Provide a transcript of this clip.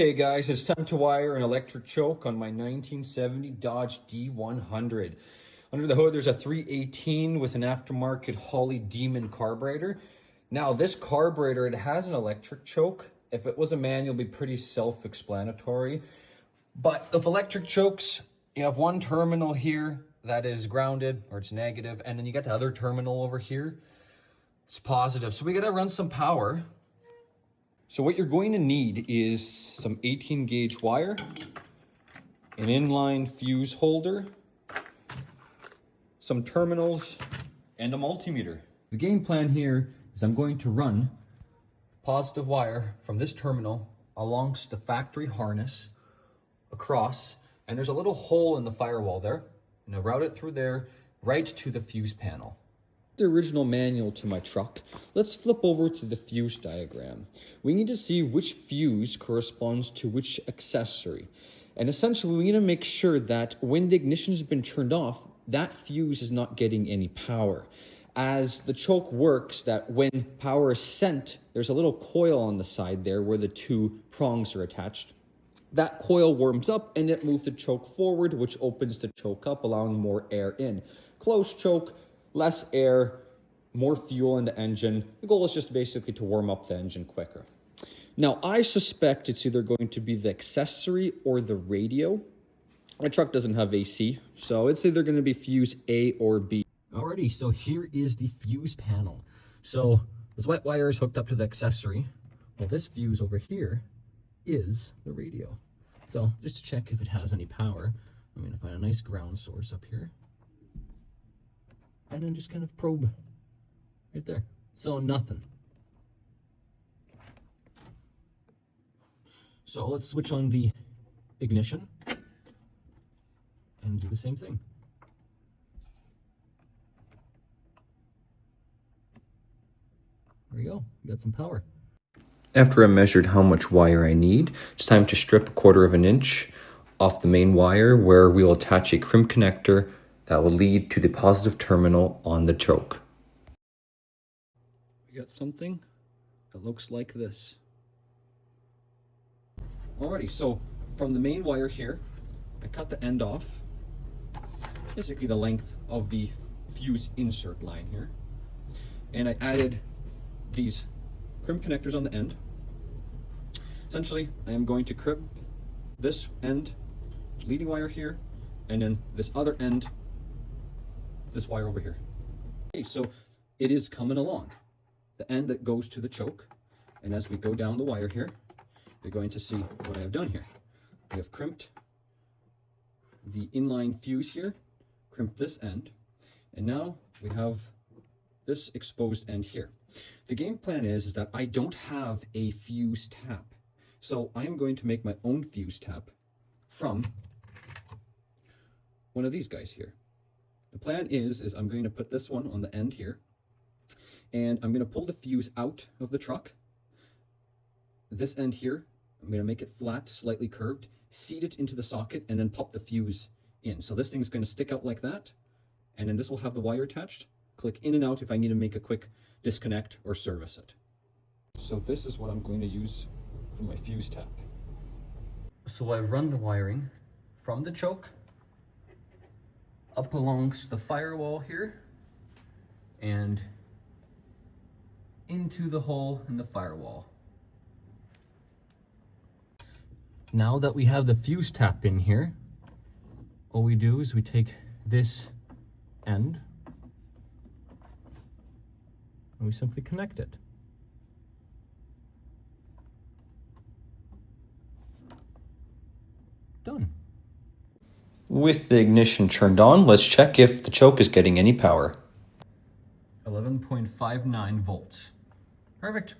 Hey guys, it's time to wire an electric choke on my 1970 Dodge D100. Under the hood, there's a 318 with an aftermarket Holly Demon carburetor. Now, this carburetor, it has an electric choke. If it was a manual, it'd be pretty self-explanatory. But with electric chokes, you have one terminal here that is grounded, or it's negative, and then you got the other terminal over here. It's positive. So we gotta run some power. So what you're going to need is some 18 gauge wire, an inline fuse holder, some terminals, and a multimeter. The game plan here is I'm going to run positive wire from this terminal alongst the factory harness across, and there's a little hole in the firewall there, and I'll route it through there right to the fuse panel. The original manual to my truck, let's flip over to the fuse diagram. We need to see which fuse corresponds to which accessory. And essentially, we need to make sure that when the ignition has been turned off, that fuse is not getting any power. As the choke works, that when power is sent, there's a little coil on the side there where the two prongs are attached. That coil warms up and it moves the choke forward, which opens the choke up, allowing more air in. Closed choke, less air, more fuel in the engine. The goal is just basically to warm up the engine quicker. Now, I suspect it's either going to be the accessory or the radio. My truck doesn't have AC, so it's either going to be fuse A or B. Alrighty, so here is the fuse panel. So this white wire is hooked up to the accessory. Well, this fuse over here is the radio. So just to check if it has any power, I'm going to find a nice ground source up here. And then just kind of probe right there. So nothing. So let's switch on the ignition and do the same thing. There we go. We got some power. After I measured how much wire I need, it's time to strip 1/4 inch off the main wire where we will attach a crimp connector that will lead to the positive terminal on the choke. We got something that looks like this. Alrighty, so from the main wire here, I cut the end off, basically the length of the fuse insert line here, and I added these crimp connectors on the end. Essentially, I am going to crimp this end, leading wire here, and then this other end, this wire over here. Okay, so it is coming along. The end that goes to the choke, and as we go down the wire here, you're going to see what I have done here. I have crimped the inline fuse here, crimped this end, and now we have this exposed end here. The game plan is that I don't have a fuse tap, so I am going to make my own fuse tap from one of these guys here. The plan is I'm going to put this one on the end here, and I'm going to pull the fuse out of the truck. This end here, I'm going to make it flat, slightly curved, seat it into the socket, and then pop the fuse in. So this thing's going to stick out like that, and then this will have the wire attached. Click in and out if I need to make a quick disconnect or service it. So this is what I'm going to use for my fuse tap. So I've run the wiring from the choke up alongst the firewall here and into the hole in the firewall. Now that we have the fuse tap in here, all we do is we take this end and we simply connect it. Done. With the ignition turned on, let's check if the choke is getting any power. 11.59 volts. Perfect.